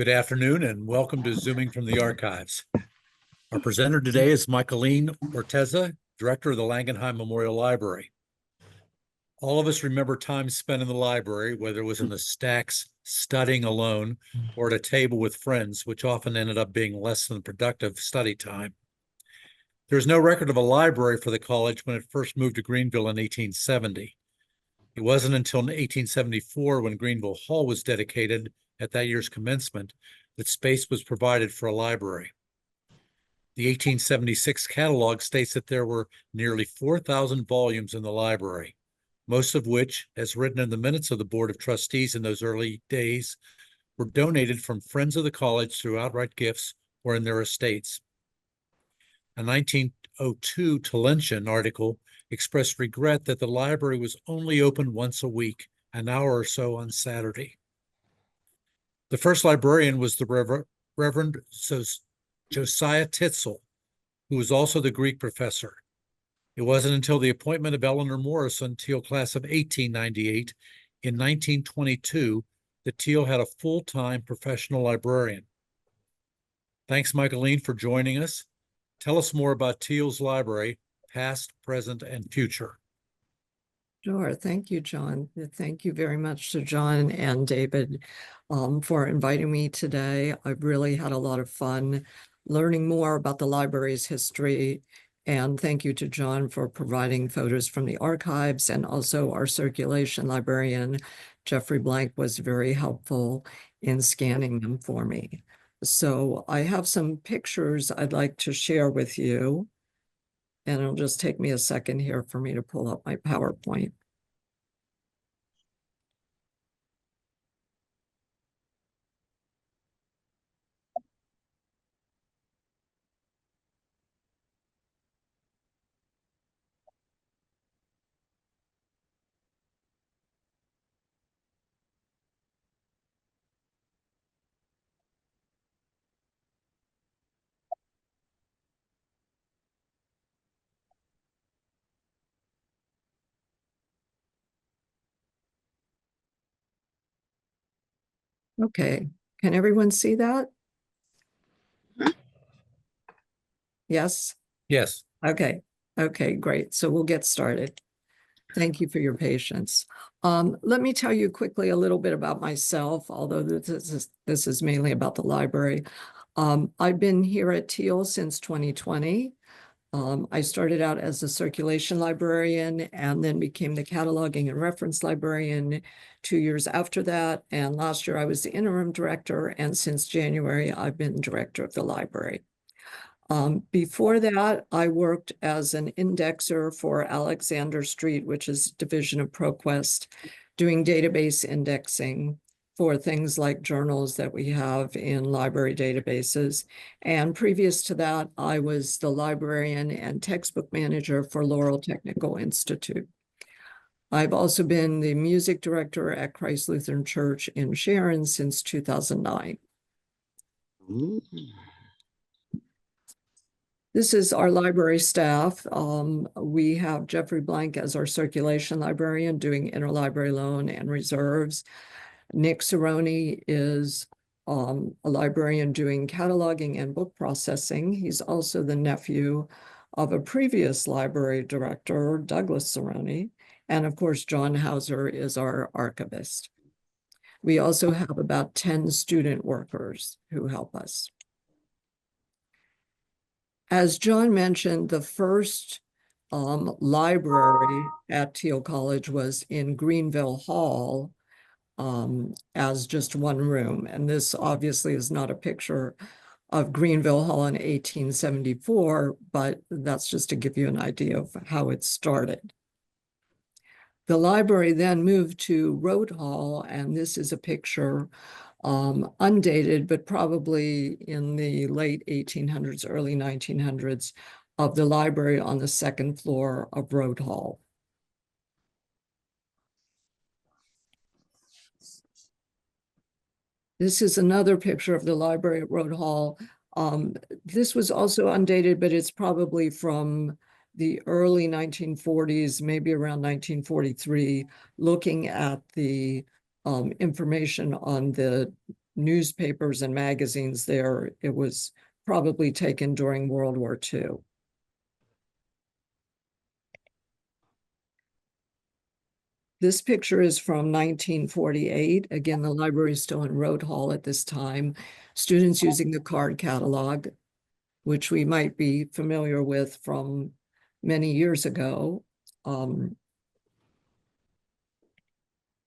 Good afternoon and welcome to Zooming from the Archives. Our presenter today is Michelene Orteza, Director of the Langenheim Memorial Library. All of us remember time spent in the library, whether it was in the stacks studying alone or at a table with friends, which often ended up being less than productive study time. There's no record of a library for the college when it first moved to Greenville in 1870. It wasn't until 1874, when Greenville Hall was dedicated at that year's commencement, that space was provided for a library. The 1876 catalog states that there were nearly 4,000 volumes in the library, most of which, as written in the minutes of the Board of Trustees in those early days, were donated from friends of the college through outright gifts or in their estates. A 1902 Talentian article expressed regret that the library was only open once a week, an hour or so on Saturday. The first librarian was the Reverend Josiah Thiel, who was also the Greek professor. It wasn't until the appointment of Eleanor Morrison, Thiel class of 1898, in 1922, that Thiel had a full-time professional librarian. Thanks, Michelene, for joining us. Tell us more about Thiel's library, past, present, and future. Sure. Thank you, John. Thank you very much to John and David for inviting me today. I've really had a lot of fun learning more about the library's history. And thank you to John for providing photos from the archives, and also our circulation librarian, Jeffrey Blank, was very helpful in scanning them for me. So I have some pictures I'd like to share with you. And it'll just take me a second here for me to pull up my PowerPoint. Okay, can everyone see that? Yes? Yes. Okay, great. So we'll get started. Thank you for your patience. Let me tell you quickly a little bit about myself, although this is mainly about the library. I've been here at Thiel since 2020. I started out as a circulation librarian and then became the cataloging and reference librarian 2 years after that. And last year I was the interim director, and since January, I've been director of the library. Before that, I worked as an indexer for Alexander Street, which is a division of ProQuest, doing database indexing for things like journals that we have in library databases. And previous to that, I was the librarian and textbook manager for Laurel Technical Institute. I've also been the music director at Christ Lutheran Church in Sharon since 2009. This is our library staff. We have Jeffrey Blank as our circulation librarian doing interlibrary loan and reserves. Nick Cerrone is a librarian doing cataloging and book processing. He's also the nephew of a previous library director, Douglas Cerrone. And of course, John Hauser is our archivist. We also have about 10 student workers who help us. As John mentioned, the first library at Thiel College was in Greenville Hall as just one room. And this obviously is not a picture of Greenville Hall in 1874, but that's just to give you an idea of how it started. The library then moved to Road Hall, and this is a picture undated, but probably in the late 1800s, early 1900s, of the library on the second floor of Road Hall. This is another picture of the library at Road Hall. This was also undated, but it's probably from the early 1940s, maybe around 1943, looking at the information on the newspapers and magazines there. It was probably taken during World War II. This picture is from 1948. Again, the library is still in Road Hall at this time. Students using the card catalog, which we might be familiar with from many years ago.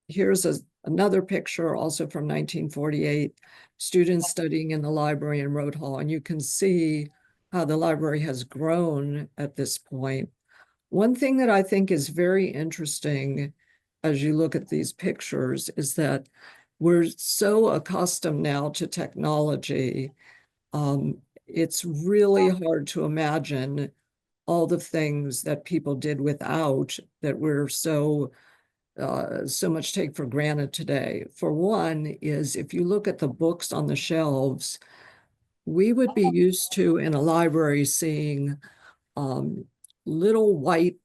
Here's another picture also from 1948, students studying in the library in Road Hall. And you can see how the library has grown at this point. One thing that I think is very interesting as you look at these pictures is that we're so accustomed now to technology. It's really hard to imagine all the things that people did without that we're so much take for granted today. For one is if you look at the books on the shelves, we would be used to in a library seeing little white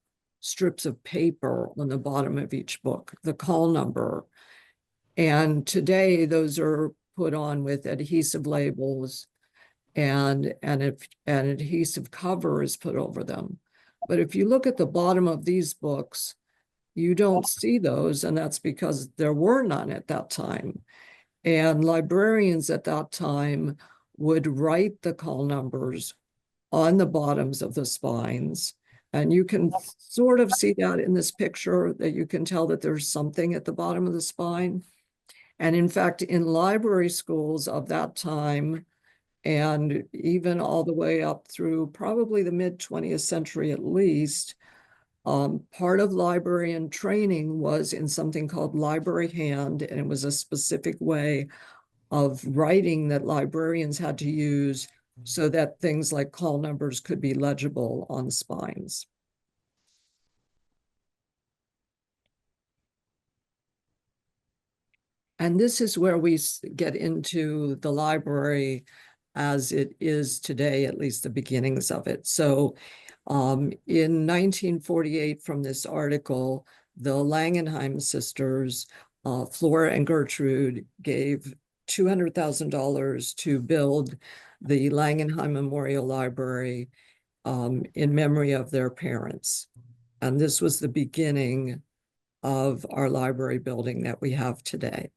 strips of paper on the bottom of each book, the call number. And today those are put on with adhesive labels and an adhesive cover is put over them. But if you look at the bottom of these books, you don't see those, and that's because there were none at that time. And librarians at that time would write the call numbers on the bottoms of the spines. And you can sort of see that in this picture, that you can tell that there's something at the bottom of the spine. And in fact, in library schools of that time, and even all the way up through probably the mid-20th century at least, part of librarian training was in something called library hand, and it was a specific way of writing that librarians had to use so that things like call numbers could be legible on spines. And this is where we get into the library as it is today, at least the beginnings of it. So in 1948, from this article, the Langenheim sisters, Flora and Gertrude, gave $200,000 to build the Langenheim Memorial Library in memory of their parents. And this was the beginning of our library building that we have today.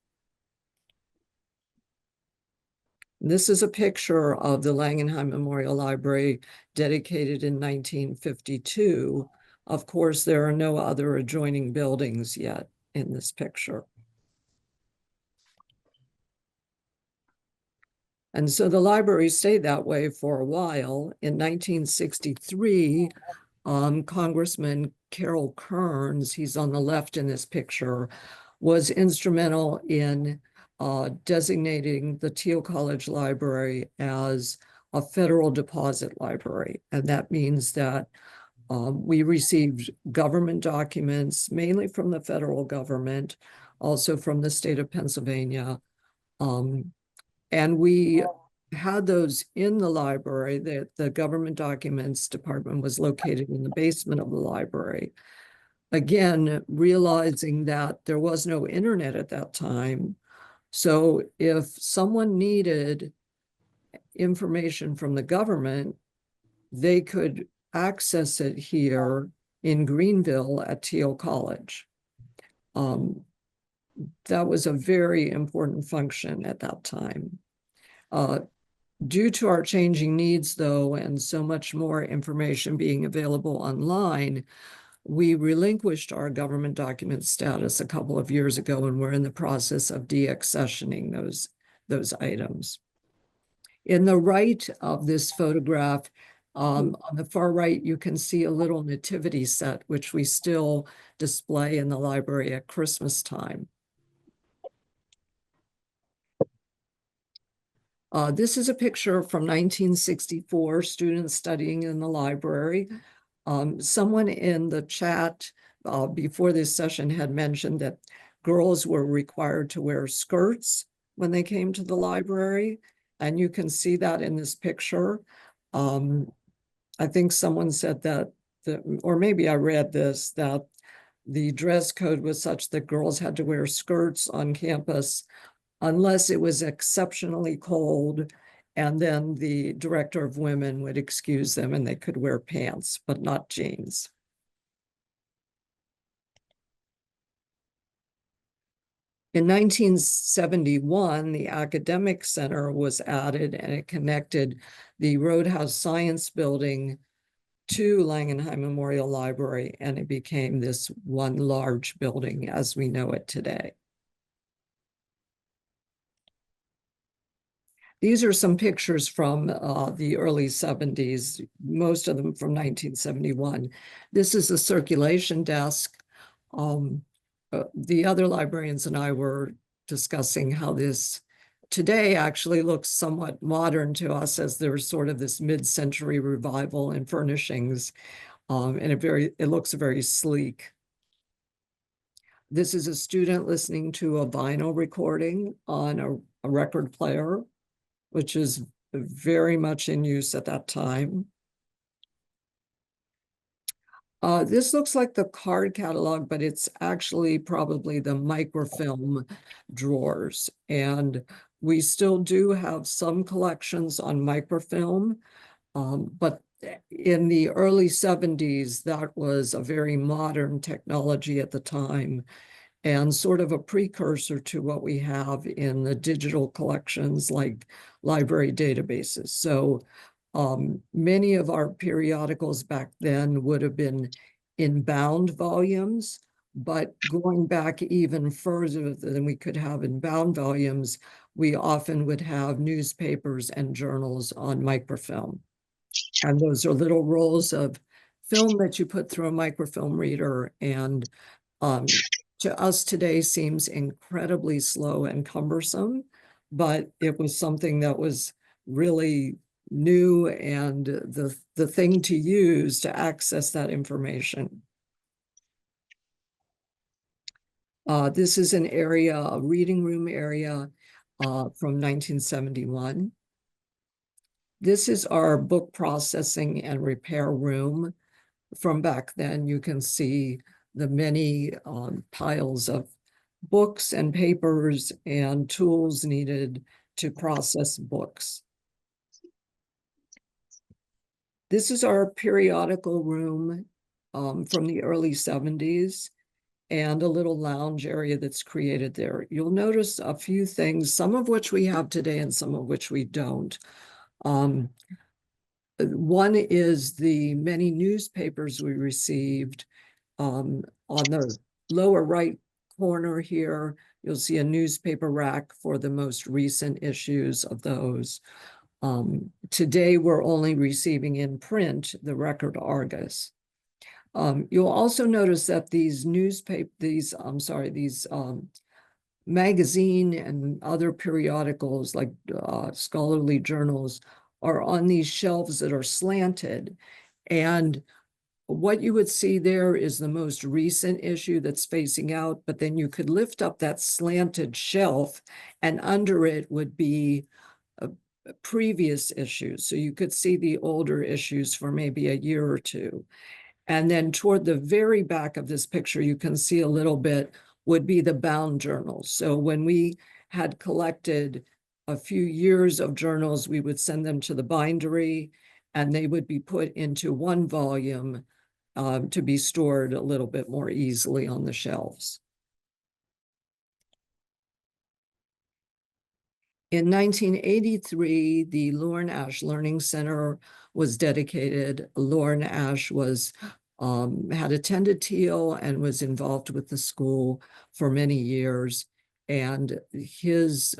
This is a picture of the Langenheim Memorial Library dedicated in 1952. Of course, there are no other adjoining buildings yet in this picture. And so the library stayed that way for a while. In 1963, Congressman Carol Kearns, he's on the left in this picture, was instrumental in designating the Thiel College Library as a federal deposit library. And that means that we received government documents, mainly from the federal government, also from the state of Pennsylvania. And we had those in the library. The government documents department was located in the basement of the library. Again, realizing that there was no internet at that time. So if someone needed information from the government, they could access it here in Greenville at Thiel College. That was a very important function at that time. Due to our changing needs, though, and so much more information being available online, we relinquished our government document status a couple of years ago, and we're in the process of deaccessioning those items. In the right of this photograph, on the far right, you can see a little nativity set, which we still display in the library at Christmas time. This is a picture from 1964, students studying in the library. Someone in the chat before this session had mentioned that girls were required to wear skirts when they came to the library, and you can see that in this picture. I think someone said that, or maybe I read this, that the dress code was such that girls had to wear skirts on campus unless it was exceptionally cold, and then the director of women would excuse them and they could wear pants, but not jeans. In 1971, the Academic Center was added, and it connected the Roadhouse Science Building to Langenheim Memorial Library, and it became this one large building as we know it today. These are some pictures from the early 70s, most of them from 1971. This is a circulation desk. The other librarians and I were discussing how this today actually looks somewhat modern to us, as there's sort of this mid-century revival in furnishings, and it looks very sleek. This is a student listening to a vinyl recording on a record player, which is very much in use at that time. This looks like the card catalog, but it's actually probably the microfilm drawers. And we still do have some collections on microfilm, but in the early 70s, that was a very modern technology at the time, and sort of a precursor to what we have in the digital collections like library databases. So many of our periodicals back then would have been in bound volumes, but going back even further than we could have in bound volumes, we often would have newspapers and journals on microfilm. And those are little rolls of film that you put through a microfilm reader, and to us today seems incredibly slow and cumbersome, but it was something that was really new and the thing to use to access that information. This is an area, a reading room area from 1971. This is our book processing and repair room from back then. You can see the many piles of books and papers and tools needed to process books. This is our periodical room from the early 70s, and a little lounge area that's created there. You'll notice a few things, some of which we have today and some of which we don't. One is the many newspapers we received. On the lower right corner here, you'll see a newspaper rack for the most recent issues of those. Today, we're only receiving in print the Record Argus. You'll also notice that these magazine and other periodicals like scholarly journals are on these shelves that are slanted. And what you would see there is the most recent issue that's facing out, but then you could lift up that slanted shelf and under it would be previous issues. So you could see the older issues for maybe a year or two. And then toward the very back of this picture, you can see a little bit would be the bound journals. So when we had collected a few years of journals, we would send them to the bindery and they would be put into one volume to be stored a little bit more easily on the shelves. In 1983, the Lorne Ash Learning Center was dedicated. Lorne Ash was had attended Thiel and was involved with the school for many years. And his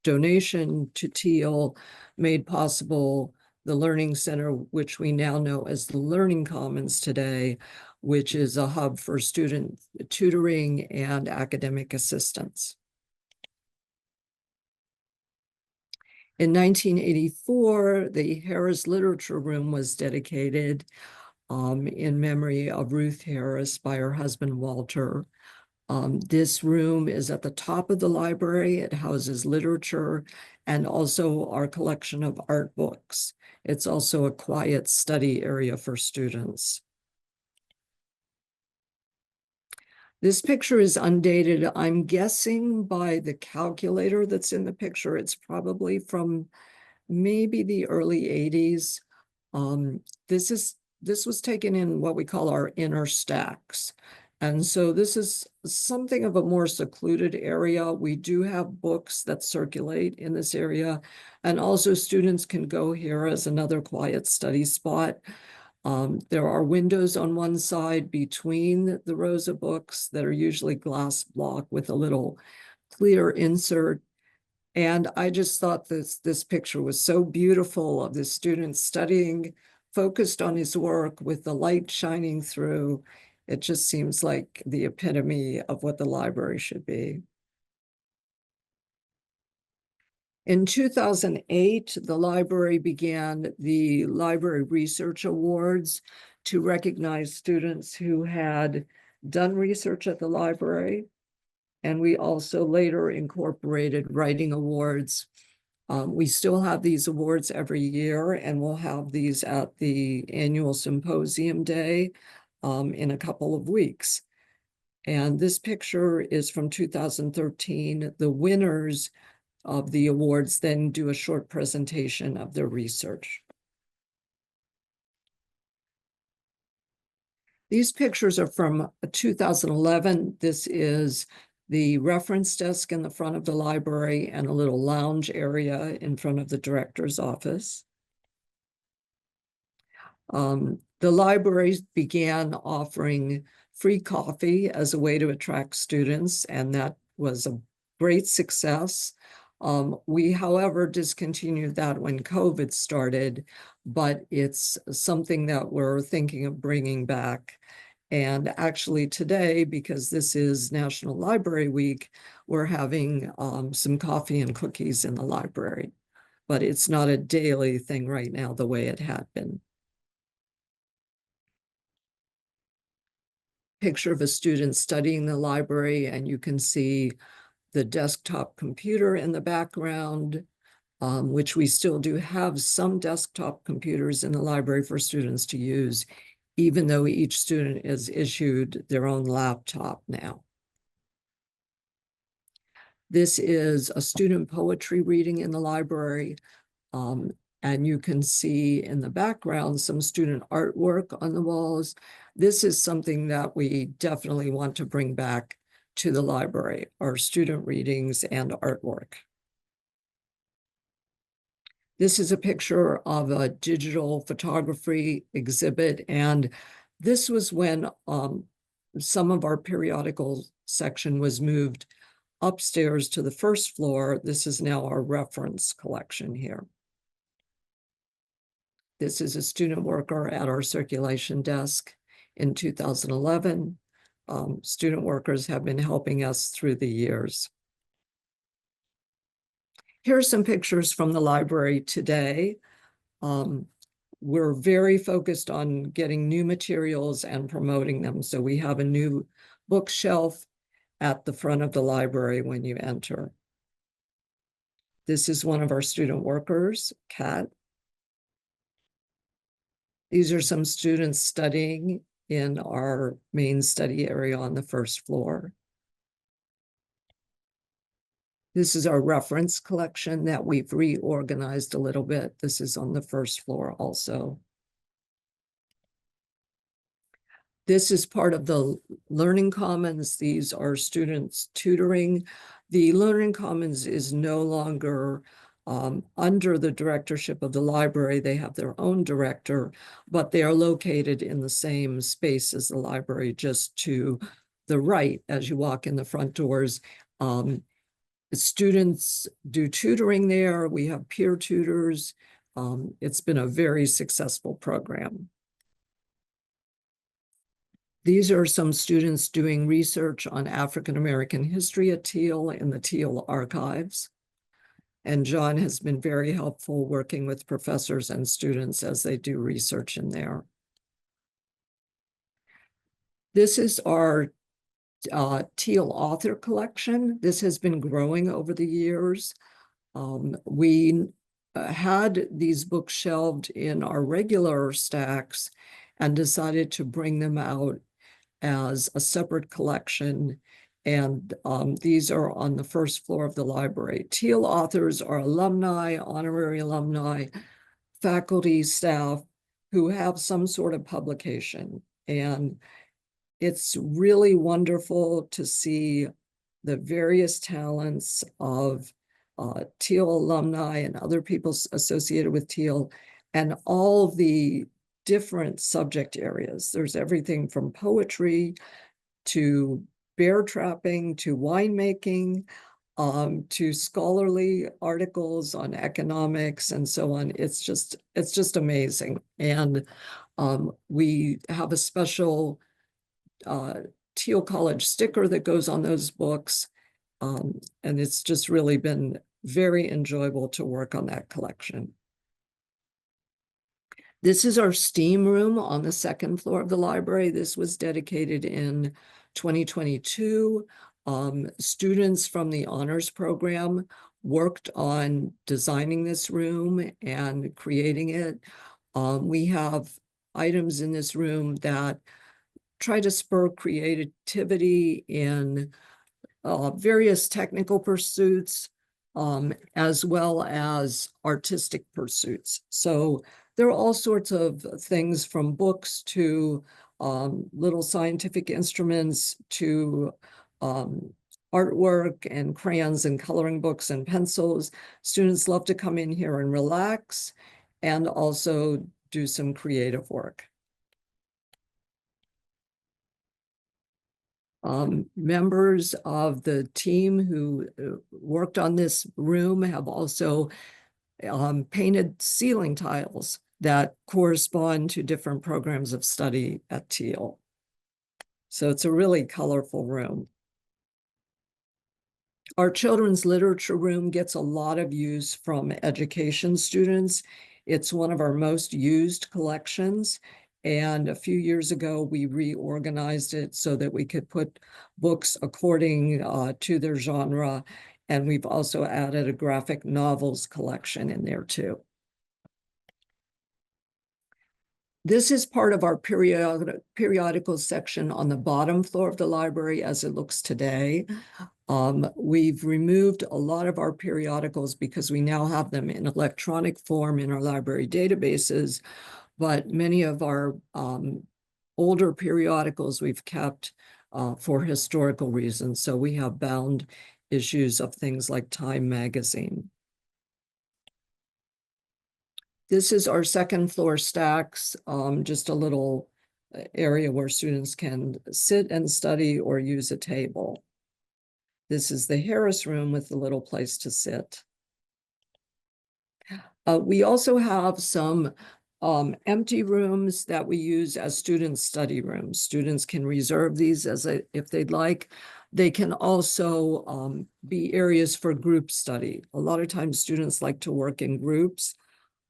donation to Thiel made possible the Learning Center, which we now know as the Learning Commons today, which is a hub for student tutoring and academic assistance. In 1984, the Harris Literature Room was dedicated in memory of Ruth Harris by her husband, Walter. This room is at the top of the library. It houses literature and also our collection of art books. It's also a quiet study area for students. This picture is undated. I'm guessing by the calculator that's in the picture, it's probably from maybe the early 80s. This was taken in what we call our inner stacks. And so this is something of a more secluded area. We do have books that circulate in this area. And also students can go here as another quiet study spot. There are windows on one side between the rows of books that are usually glass block with a little clear insert. And I just thought this picture was so beautiful of the student studying, focused on his work with the light shining through. It just seems like the epitome of what the library should be. In 2008, the library began the Library Research Awards to recognize students who had done research at the library. And we also later incorporated writing awards. We still have these awards every year, and we'll have these at the annual symposium day in a couple of weeks. And this picture is from 2013. The winners of the awards then do a short presentation of their research. These pictures are from 2011. This is the reference desk in the front of the library and a little lounge area in front of the director's office. The library began offering free coffee as a way to attract students, and that was a great success. We, however, discontinued that when COVID started, but it's something that we're thinking of bringing back. And actually today, because this is National Library Week, we're having some coffee and cookies in the library, but it's not a daily thing right now the way it had been. Picture of a student studying the library, and you can see the desktop computer in the background, which we still do have some desktop computers in the library for students to use, even though each student is issued their own laptop now. This is a student poetry reading in the library, and you can see in the background some student artwork on the walls. This is something that we definitely want to bring back to the library, our student readings and artwork. This is a picture of a digital photography exhibit, and this was when some of our periodical section was moved upstairs to the first floor. This is now our reference collection here. This is a student worker at our circulation desk in 2011. Student workers have been helping us through the years. Here are some pictures from the library today. We're very focused on getting new materials and promoting them. So we have a new bookshelf at the front of the library when you enter. This is one of our student workers, Kat. These are some students studying in our main study area on the first floor. This is our reference collection that we've reorganized a little bit. This is on the first floor also. This is part of the Learning Commons. These are students tutoring. The Learning Commons is no longer under the directorship of the library. They have their own director, but they are located in the same space as the library, just to the right as you walk in the front doors. Students do tutoring there. We have peer tutors. It's been a very successful program. These are some students doing research on African-American history at Thiel in the Thiel archives. And John has been very helpful working with professors and students as they do research in there. This is our Thiel author collection. This has been growing over the years. We had these books shelved in our regular stacks and decided to bring them out as a separate collection. And these are on the first floor of the library. Thiel authors are alumni, honorary alumni, faculty, staff who have some sort of publication. And it's really wonderful to see the various talents of Thiel alumni and other people associated with Thiel, and all the different subject areas. There's everything from poetry to bear trapping to winemaking, to scholarly articles on economics and so on. It's just amazing. And we have a special Thiel College sticker that goes on those books. And it's just really been very enjoyable to work on that collection. This is our STEAM room on the second floor of the library. This was dedicated in 2022. Students from the honors program worked on designing this room and creating it. We have items in this room that try to spur creativity in various technical pursuits, as well as artistic pursuits. So there are all sorts of things, from books to little scientific instruments to artwork and crayons and coloring books and pencils. Students love to come in here and relax and also do some creative work. Members of the team who worked on this room have also painted ceiling tiles that correspond to different programs of study at Thiel. So it's a really colorful room. Our children's literature room gets a lot of use from education students. It's one of our most used collections. And a few years ago, we reorganized it so that we could put books according to their genre. And we've also added a graphic novels collection in there too. This is part of our periodical section on the bottom floor of the library as it looks today. We've removed a lot of our periodicals because we now have them in electronic form in our library databases, but many of our older periodicals we've kept for historical reasons. So we have bound issues of things like Time magazine. This is our second floor stacks, just a little area where students can sit and study or use a table. This is the Harris room with a little place to sit. We also have some empty rooms that we use as student study rooms. Students can reserve these if they'd like. They can also be areas for group study. A lot of times students like to work in groups.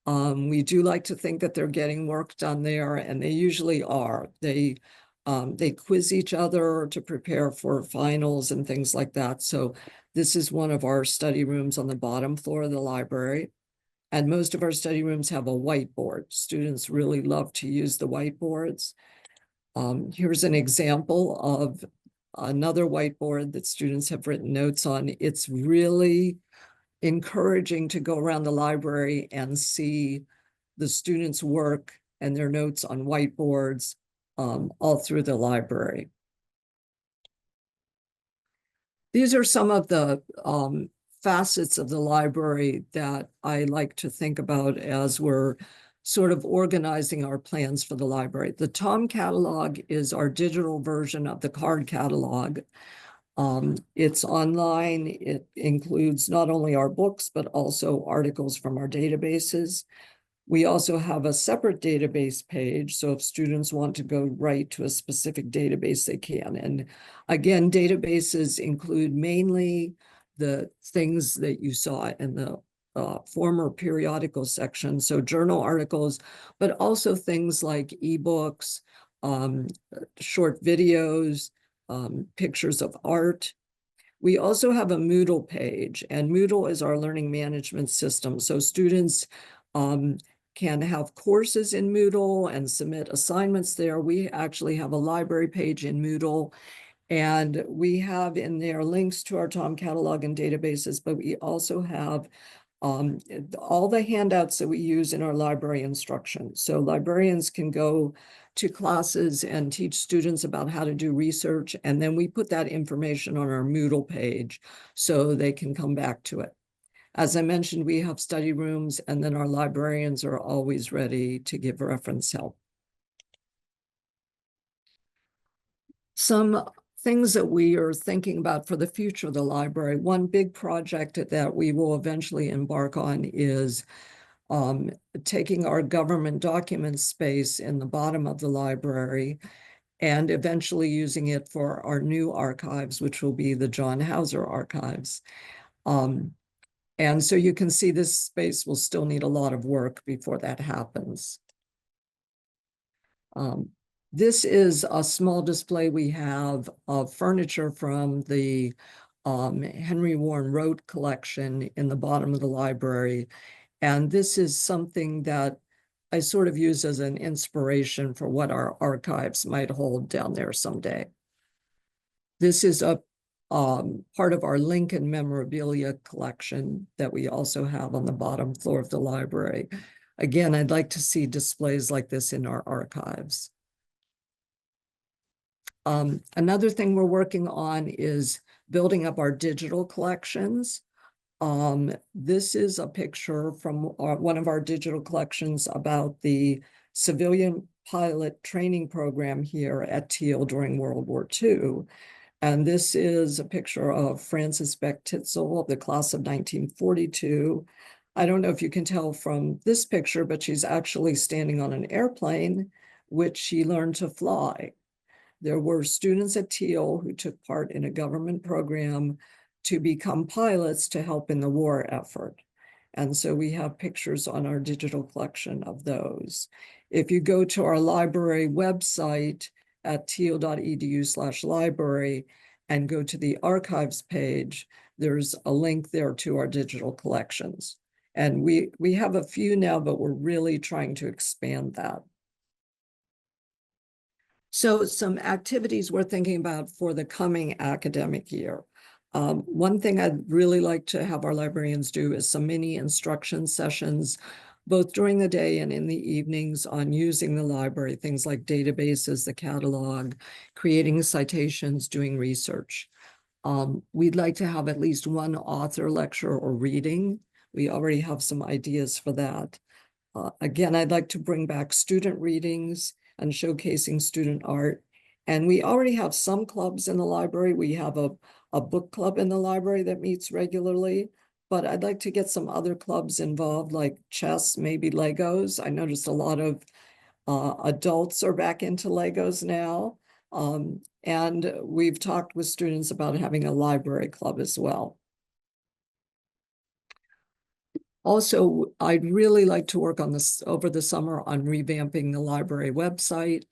We do like to think that they're getting work done there, and they usually are. They quiz each other to prepare for finals and things like that. So this is one of our study rooms on the bottom floor of the library. And most of our study rooms have a whiteboard. Students really love to use the whiteboards. Here's an example of another whiteboard that students have written notes on. It's really encouraging to go around the library and see the students' work and their notes on whiteboards all through the library. These are some of the facets of the library that I like to think about as we're sort of organizing our plans for the library. The Tom catalog is our digital version of the card catalog. It's online. It includes not only our books, but also articles from our databases. We also have a separate database page. So if students want to go right to a specific database, they can. And again, databases include mainly the things that you saw in the former periodical section. So journal articles, but also things like ebooks, short videos, pictures of art. We also have a Moodle page, and Moodle is our learning management system. So students can have courses in Moodle and submit assignments there. We actually have a library page in Moodle, and we have in there links to our Tom catalog and databases, but we also have all the handouts that we use in our library instruction. So librarians can go to classes and teach students about how to do research, and then we put that information on our Moodle page so they can come back to it. As I mentioned, we have study rooms, and then our librarians are always ready to give reference help. Some things that we are thinking about for the future of the library. One big project that we will eventually embark on is taking our government document space in the bottom of the library and eventually using it for our new archives, which will be the John Hauser archives. And so you can see this space will still need a lot of work before that happens. This is a small display we have of furniture from the Henry Warren Rote collection in the bottom of the library. And this is something that I sort of use as an inspiration for what our archives might hold down there someday. This is a part of our Lincoln memorabilia collection that we also have on the bottom floor of the library. Again, I'd like to see displays like this in our archives. Another thing we're working on is building up our digital collections. This is a picture from one of our digital collections about the civilian pilot training program here at Thiel during World War II. And this is a picture of Frances Beck Titzel of the class of 1942. I don't know if you can tell from this picture, but she's actually standing on an airplane, which she learned to fly. There were students at Thiel who took part in a government program to become pilots to help in the war effort. And so we have pictures on our digital collection of those. If you go to our library website at thiel.edu/library and go to the archives page, there's a link there to our digital collections. And we have a few now, but we're really trying to expand that. So some activities we're thinking about for the coming academic year. One thing I'd really like to have our librarians do is some mini instruction sessions, both during the day and in the evenings, on using the library, things like databases, the catalog, creating citations, doing research. We'd like to have at least one author lecture or reading. We already have some ideas for that. Again, I'd like to bring back student readings and showcasing student art. And we already have some clubs in the library. We have a book club in the library that meets regularly, but I'd like to get some other clubs involved, like chess, maybe Legos. I noticed a lot of adults are back into Legos now. And we've talked with students about having a library club as well. Also, I'd really like to work on this over the summer on revamping the library website.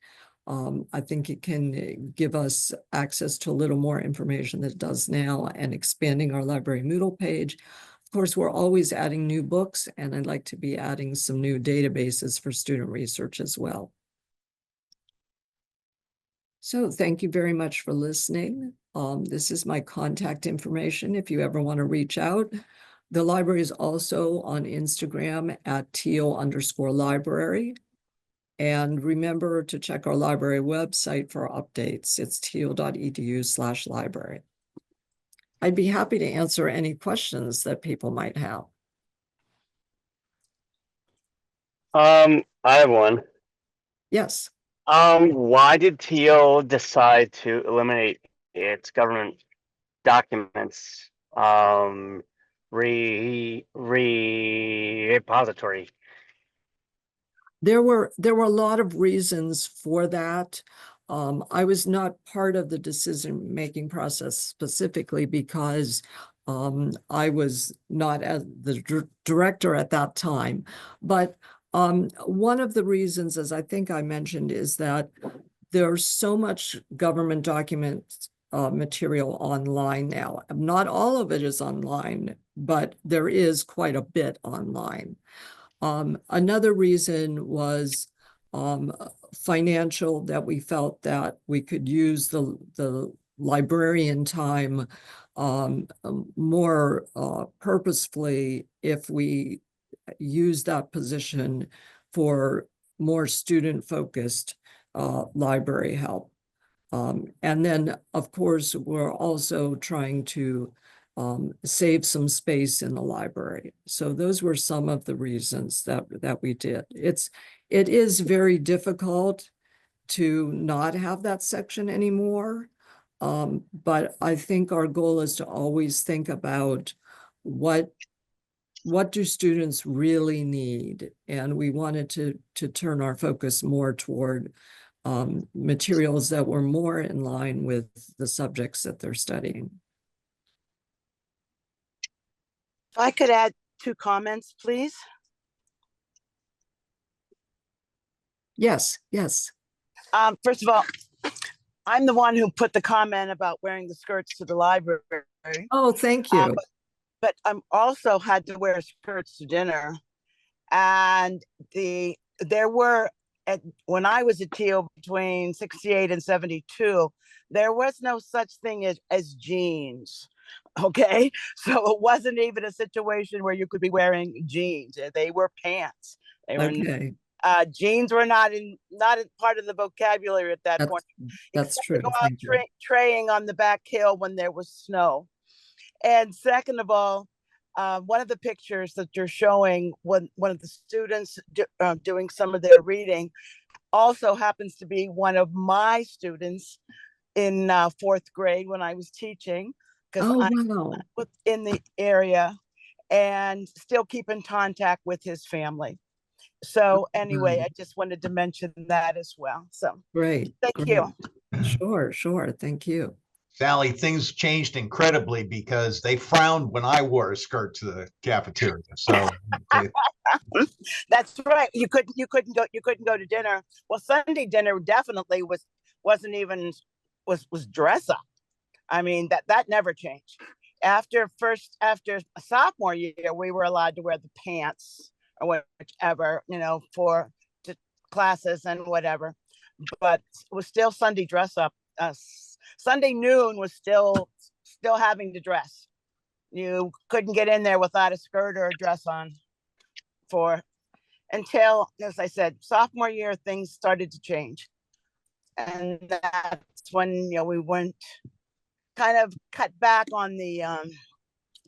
I think it can give us access to a little more information than it does now, and expanding our library Moodle page. Of course, we're always adding new books, and I'd like to be adding some new databases for student research as well. So thank you very much for listening. This is my contact information if you ever want to reach out. The library is also on Instagram at Thiel_library. And remember to check our library website for updates. It's thiel.edu/library. I'd be happy to answer any questions that people might have. I have one. Yes. Why did Thiel decide to eliminate its government documents repository? There were a lot of reasons for that. I was not part of the decision-making process specifically because I was not as the director at that time. But one of the reasons, as I think I mentioned, is that there's so much government document material online now. Not all of it is online, but there is quite a bit online. Another reason was financial, that we felt that we could use the librarian time more purposefully if we use that position for more student-focused library help. And then, of course, we're also trying to save some space in the library. So those were some of the reasons that we did. It is very difficult to not have that section anymore. But I think our goal is to always think about what do students really need? And we wanted to turn our focus more toward materials that were more in line with the subjects that they're studying. If I could add 2 comments, please. Yes, yes. First of all, I'm the one who put the comment about wearing the skirts to the library. Oh, thank you. But I'm also had to wear skirts to dinner. And there were, when I was at Thiel between 68 and 72, there was no such thing as jeans. Okay, so it wasn't even a situation where you could be wearing jeans. They were pants. They were Okay, jeans were not part of the vocabulary at that point. that's true. Go out traying on the back hill when there was snow. And second of all, one of the pictures that you're showing, one of the students doing some of their reading, also happens to be one of my students in 4th grade when I was teaching, because Oh, I wow. was in the area and still keep in contact with his family. So anyway, I just wanted to mention that as well. So Great. thank you. Sure. Thank you. Sally, things changed incredibly because they frowned when I wore a skirt to the cafeteria. So That's right. You couldn't go to dinner. Well, Sunday dinner definitely wasn't even dress up. I mean, that never changed. After sophomore year, we were allowed to wear the pants or whichever, for classes and whatever. But it was still Sunday dress up. Sunday noon was still having to dress. You couldn't get in there without a skirt or a dress on until, as I said, sophomore year, things started to change. And that's when, we went kind of cut back on the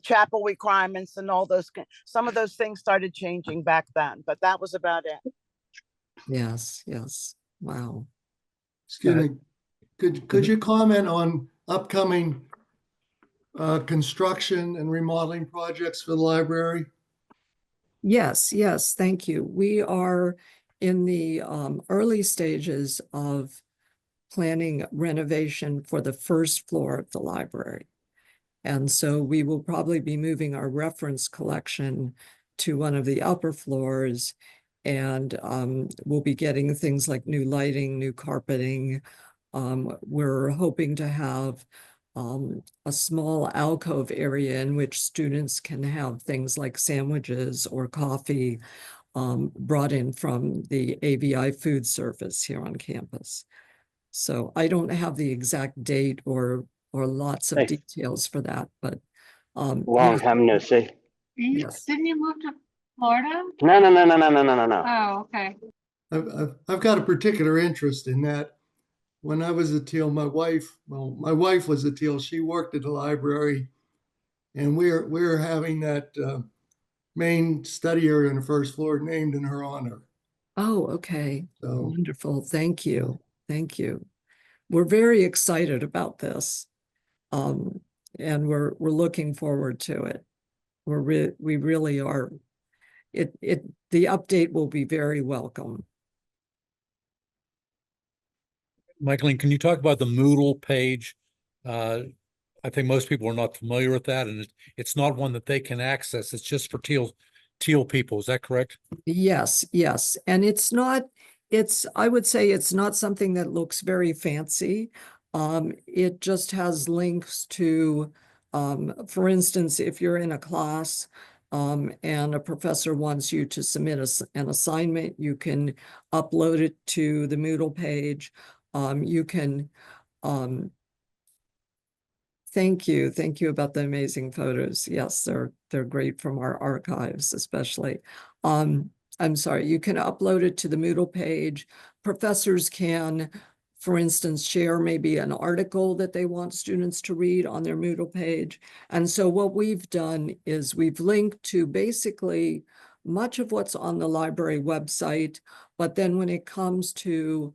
chapel requirements and all those, some of those things started changing back then, but that was about it. Yes. Wow. Excuse me, could you comment on upcoming construction and remodeling projects for the library? Yes, thank you. We are in the early stages of planning renovation for the first floor of the library. And so we will probably be moving our reference collection to one of the upper floors, and we'll be getting things like new lighting, new carpeting. We're hoping to have a small alcove area in which students can have things like sandwiches or coffee brought in from the AVI food service here on campus. So I don't have the exact date or lots of details for that, but Long time no see. Yes. Didn't you move to Florida? No. Oh, okay. I've got a particular interest in that. When I was at Thiel, my wife was at Thiel. She worked at the library, and we're having that main study area on the first floor named in her honor. Oh, okay. So Wonderful. Thank you. We're very excited about this. And we're looking forward to it. We really are. The update will be very welcome. Michelene, can you talk about the Moodle page? I think most people are not familiar with that, and it's not one that they can access. It's just for Thiel people. Is that correct? Yes. And I would say it's not something that looks very fancy. It just has links to, for instance, if you're in a class, and a professor wants you to submit an assignment, you can upload it to the Moodle page. You can, thank you about the amazing photos. Yes, they're great from our archives, especially. I'm sorry, you can upload it to the Moodle page. Professors can, for instance, share maybe an article that they want students to read on their Moodle page. And so what we've done is we've linked to basically much of what's on the library website, but then when it comes to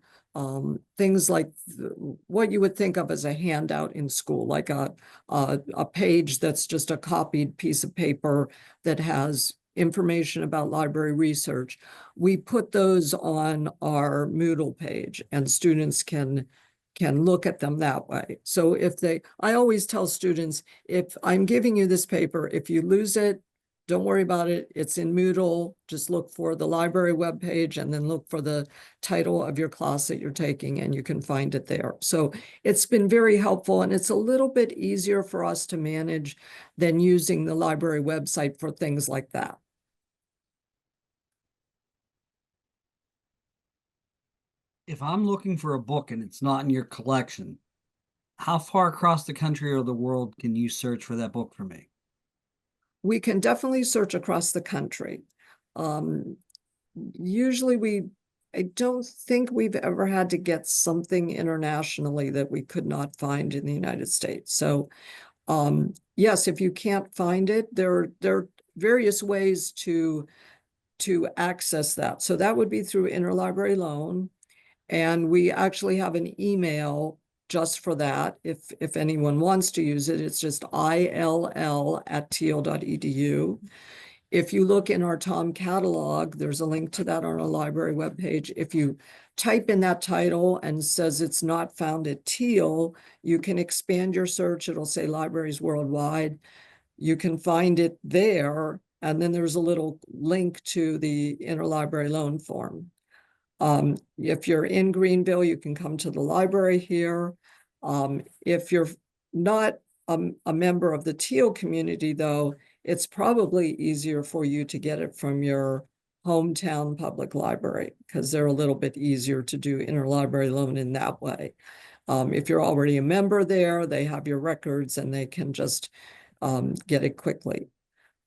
things like what you would think of as a handout in school, like a page that's just a copied piece of paper that has information about library research. We put those on our Moodle page and students can look at them that way. So I always tell students, if I'm giving you this paper, if you lose it, don't worry about it. It's in Moodle. Just look for the library webpage and then look for the title of your class that you're taking and you can find it there. So it's been very helpful and it's a little bit easier for us to manage than using the library website for things like that. If I'm looking for a book and it's not in your collection, how far across the country or the world can you search for that book for me? We can definitely search across the country. Usually I don't think we've ever had to get something internationally that we could not find in the United States. So yes, if you can't find it, there are various ways to access that. So that would be through interlibrary loan. And we actually have an email just for that. If anyone wants to use it, it's just ill@thiel.edu. If you look in our Tom catalog, there's a link to that on our library webpage. If you type in that title and says it's not found at Thiel, you can expand your search. It'll say libraries worldwide. You can find it there. And then there's a little link to the interlibrary loan form. If you're in Greenville, you can come to the library here. If you're not a member of the Thiel community, though, it's probably easier for you to get it from your hometown public library because they're a little bit easier to do interlibrary loan in that way. If you're already a member there, they have your records and they can just get it quickly.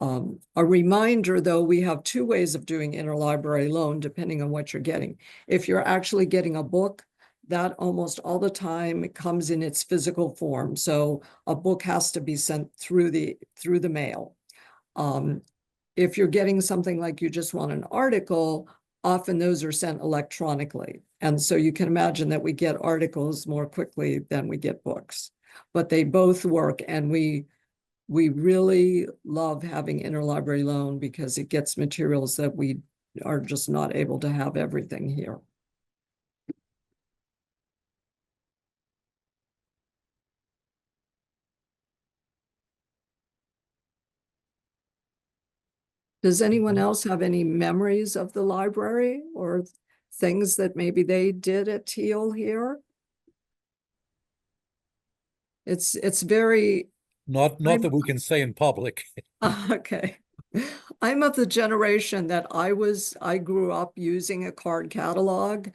A reminder, though, we have two ways of doing interlibrary loan, depending on what you're getting. If you're actually getting a book, that almost all the time it comes in its physical form. So a book has to be sent through the mail. If you're getting something like you just want an article, often those are sent electronically. And so you can imagine that we get articles more quickly than we get books. But they both work, and we really love having interlibrary loan because it gets materials that we are just not able to have everything here. Does anyone else have any memories of the library or things that maybe they did at Thiel here? It's very Not that we can say in public. okay. I'm of the generation that I grew up using a card catalog.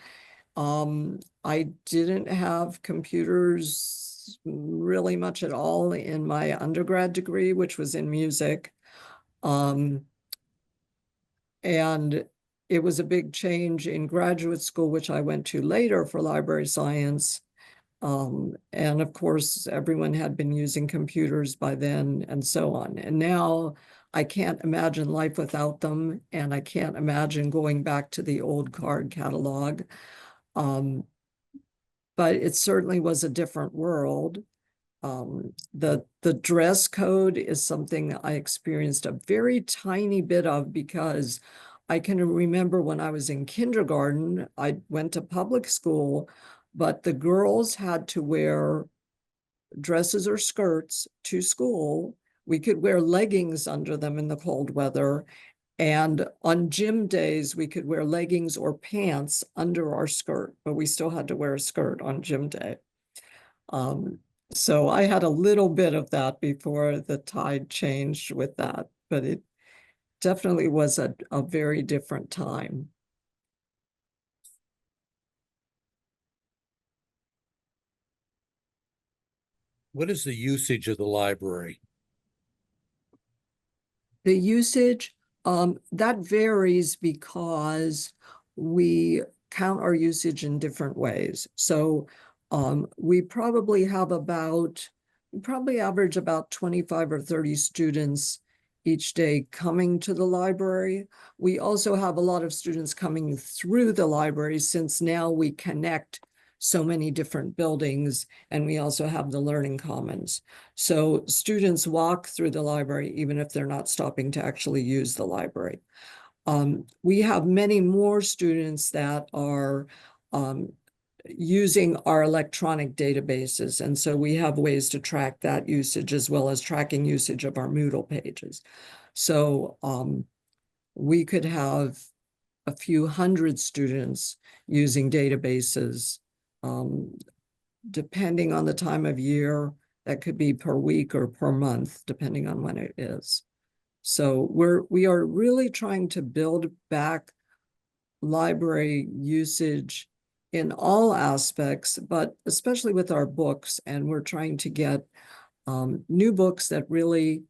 I didn't have computers really much at all in my undergrad degree, which was in music. And it was a big change in graduate school, which I went to later for library science. And of course, everyone had been using computers by then and so on. And now I can't imagine life without them. And I can't imagine going back to the old card catalog. But it certainly was a different world. The dress code is something I experienced a very tiny bit of because I can remember when I was in kindergarten, I went to public school, but the girls had to wear dresses or skirts to school. We could wear leggings under them in the cold weather. And on gym days, we could wear leggings or pants under our skirt, but we still had to wear a skirt on gym day. So I had a little bit of that before the tide changed with that, but definitely was a very different time. What is the usage of the library? The usage, that varies because we count our usage in different ways. So we probably average about 25 or 30 students each day coming to the library. We also have a lot of students coming through the library since now we connect so many different buildings, and we also have the Learning Commons. So students walk through the library even if they're not stopping to actually use the library. We have many more students that are using our electronic databases. And so we have ways to track that usage as well as tracking usage of our Moodle pages. So we could have a few hundred students using databases. Depending on the time of year, that could be per week or per month, depending on when it is. So we are really trying to build back library usage in all aspects, but especially with our books. And we're trying to get new books that really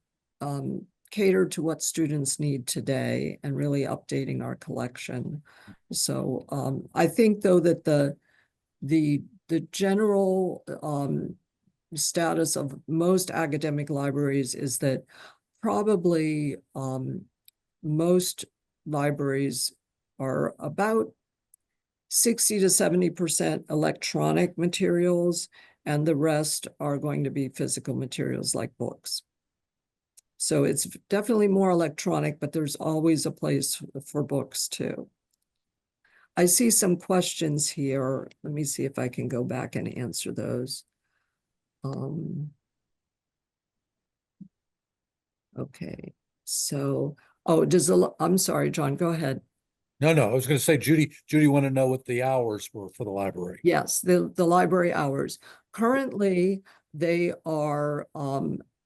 cater to what students need today and really updating our collection. So I think though that the general status of most academic libraries is that probably most libraries are about 60 to 70% electronic materials, and the rest are going to be physical materials like books. So it's definitely more electronic, but there's always a place for books too. I see some questions here. Let me see if I can go back and answer those. Okay, so, oh, I'm sorry, John, go ahead. No, I was going to say, Judy want to know what the hours were for the library. Yes, the library hours. Currently, they are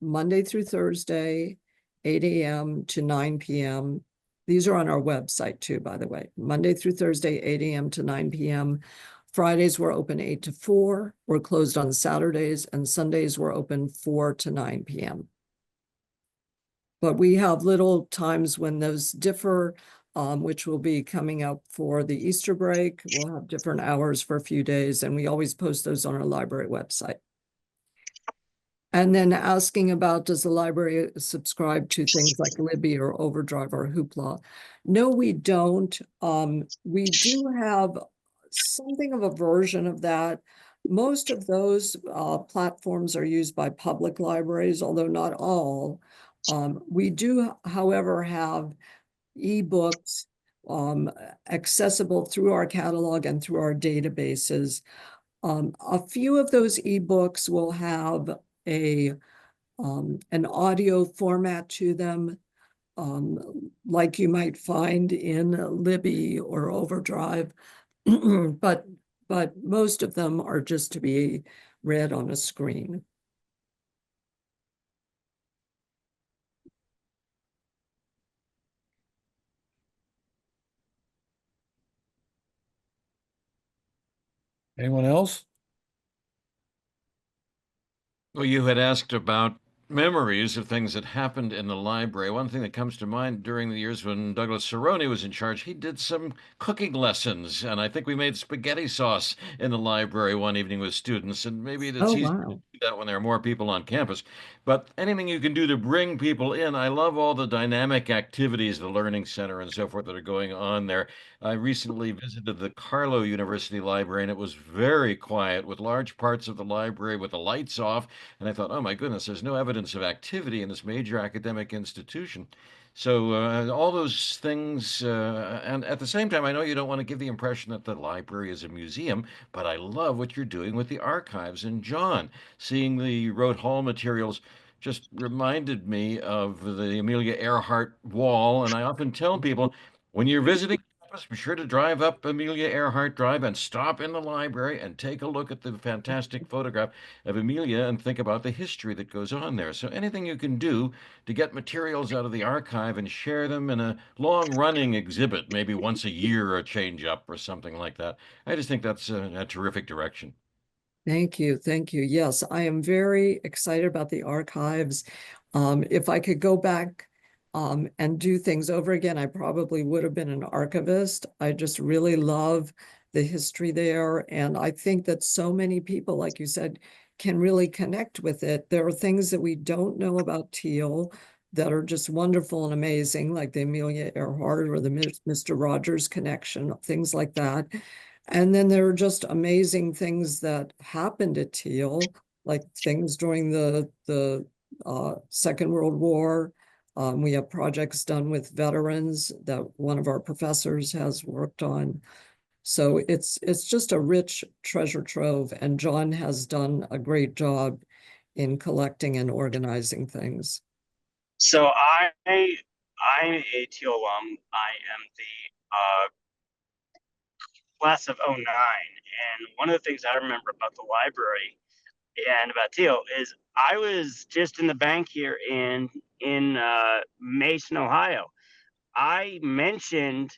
Monday through Thursday, 8 a.m. to 9 p.m. These are on our website too, by the way. Monday through Thursday, 8 a.m. to 9 p.m. Fridays we're open 8 to 4. We're closed on Saturdays, and Sundays we're open 4 to 9 p.m. But we have little times when those differ, which will be coming up for the Easter break. We'll have different hours for a few days, and we always post those on our library website. And then asking about, does the library subscribe to things like Libby or Overdrive or Hoopla? No, we don't. We do have something of a version of that. Most of those platforms are used by public libraries, although not all. We do, however, have ebooks accessible through our catalog and through our databases. A few of those ebooks will have an audio format to them, like you might find in Libby or Overdrive, but most of them are just to be read on a screen. Anyone else? Well, you had asked about memories of things that happened in the library. One thing that comes to mind during the years when Douglas Cerrone was in charge, he did some cooking lessons, and I think we made spaghetti sauce in the library one evening with students, and maybe it's Oh, easy to wow. do that when there are more people on campus. But anything you can do to bring people in, I love all the dynamic activities, the Learning Center and so forth that are going on there. I recently visited the Carlow University Library, and it was very quiet with large parts of the library with the lights off. And I thought, oh my goodness, there's no evidence of activity in this major academic institution. So all those things, and at the same time, I know you don't want to give the impression that the library is a museum, but I love what you're doing with the archives. And John, seeing the Road Hall materials just reminded me of the Amelia Earhart wall. And I often tell people, when you're visiting campus, be sure to drive up Amelia Earhart Drive and stop in the library and take a look at the fantastic photograph of Amelia and think about the history that goes on there. So anything you can do to get materials out of the archive and share them in a long-running exhibit, maybe once a year, a change up or something like that. I just think that's a terrific direction. Thank you. Thank you. Yes, I am very excited about the archives. If I could go back and do things over again, I probably would have been an archivist. I just really love the history there. And I think that so many people, like you said, can really connect with it. There are things that we don't know about Thiel that are just wonderful and amazing, like the Amelia Earhart or the Mr. Rogers connection, things like that. And then there are just amazing things that happened at Thiel, like things during the Second World War. We have projects done with veterans that one of our professors has worked on. So it's just a rich treasure trove, and John has done a great job in collecting and organizing things. So I'm a Thiel alum. I am the class of '09, and one of the things I remember about the library and about Thiel is I was just in the bank here in Mason, Ohio. I mentioned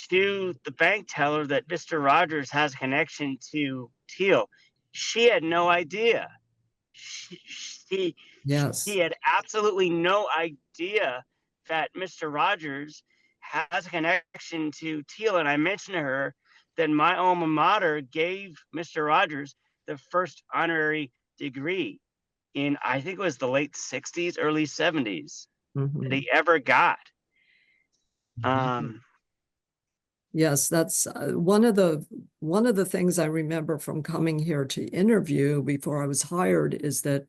to the bank teller that Mr. Rogers has a connection to Thiel. She had no idea. She Yes. had absolutely no idea that Mr. Rogers has a connection to Thiel. And I mentioned to her that my alma mater gave Mr. Rogers the first honorary degree in, I think it was the late 60s, early 70s that he ever got. Yes, that's one of the things I remember from coming here to interview before I was hired is that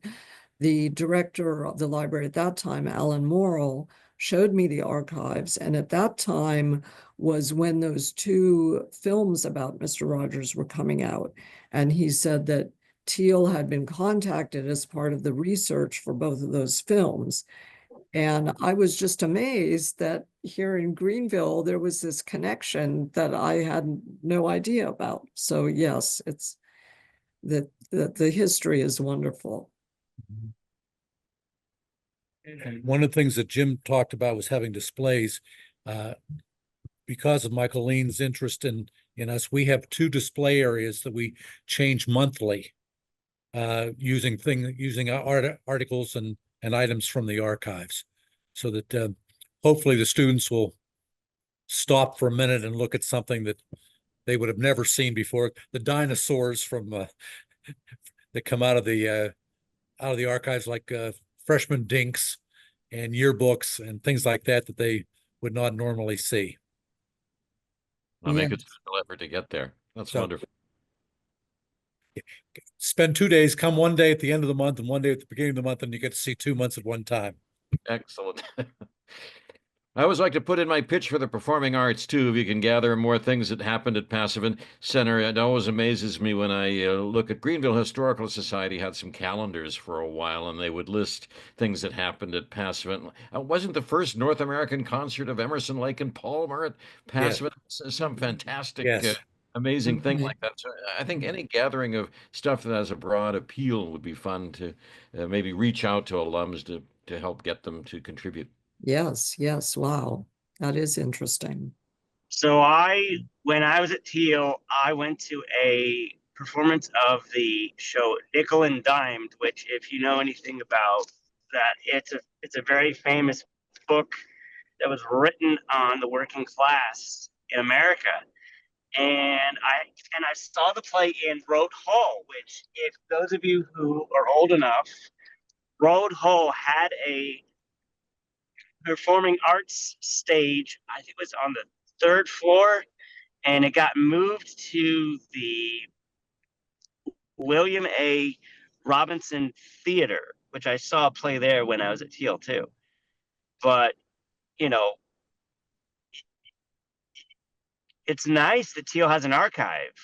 the director of the library at that time, Alan Morrill, showed me the archives. And at that time was when those two films about Mr. Rogers were coming out. And he said that Thiel had been contacted as part of the research for both of those films. And I was just amazed that here in Greenville, there was this connection that I had no idea about. So yes, it's that the history is wonderful. And one of the things that Jim talked about was having displays. Because of Michelene's interest in us, we have 2 display areas that we change monthly, using articles and items from the archives, so that hopefully the students will stop for a minute and look at something that they would have never seen before. The dinosaurs from that come out of the archives, like freshman dinks and yearbooks and things like that they would not normally see. I'll make a special effort to get there. That's wonderful. Spend 2 days, come one day at the end of the month and one day at the beginning of the month, and you get to see 2 months at one time. Excellent. I always like to put in my pitch for the performing arts too. If you can gather more things that happened at Passavant Center, it always amazes me when I look at Greenville Historical Society had some calendars for a while, and they would list things that happened at Passavant. Wasn't the first North American concert of Emerson, Lake and Palmer at Passavant some fantastic, amazing thing like that? So I think any gathering of stuff that has a broad appeal would be fun to maybe reach out to alums to help get them to contribute. Yes, yes. Wow. That is interesting. So when I was at Thiel, I went to a performance of the show Nickel and Dimed, which, if you know anything about that, it's a very famous book that was written on the working class in America. And I saw the play in Road Hall, which, if those of you who are old enough, Road Hall had a performing arts stage. I think it was on the 3rd floor, and it got moved to the William A. Robinson Theater, which I saw a play there when I was at Thiel too. But, you know, it's nice that Thiel has an archive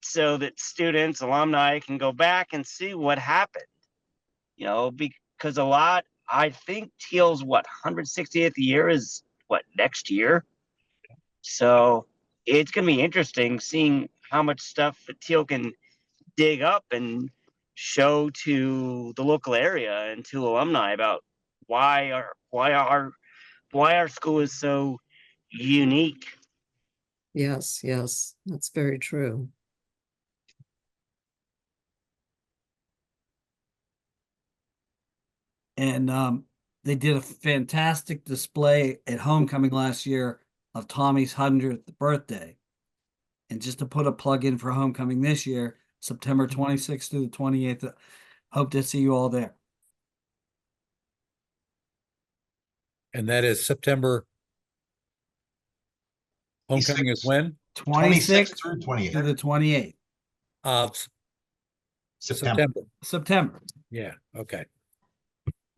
so that students, alumni can go back and see what happened, you know, because I think Thiel's 160th year is next year. So it's going to be interesting seeing how much stuff that Thiel can dig up and show to the local area and to alumni about why our school is so unique. Yes, yes, that's very true. And they did a fantastic display at homecoming last year of Tommy's 100th birthday. And just to put a plug in for homecoming this year, September 26th through the 28th. Hope to see you all there. And that is September. Homecoming is 26th. when? 26th through to 28th the 28th. September. September. Yeah, okay.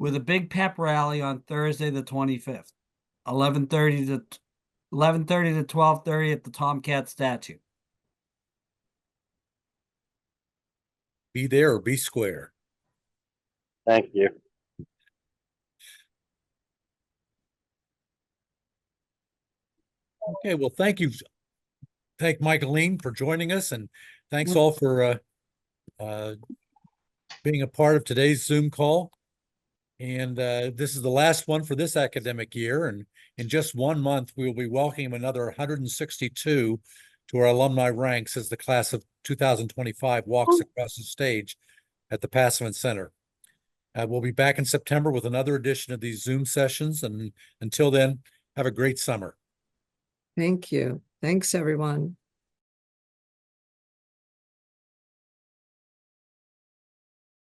With a big pep rally on Thursday the 25th, 11:30 to 12:30 at the Tomcat statue. Be there or be square. Thank you. Okay, well, thank you. Thank Michelene for joining us, and thanks all for being a part of today's Zoom call. And this is the last one for this academic year. And in just 1 month, we will be welcoming another 162 to our alumni ranks as the class of 2025 walks across the stage at the Passman Center. We'll be back in September with another edition of these Zoom sessions. And until then, have a great summer. Thank you. Thanks, everyone.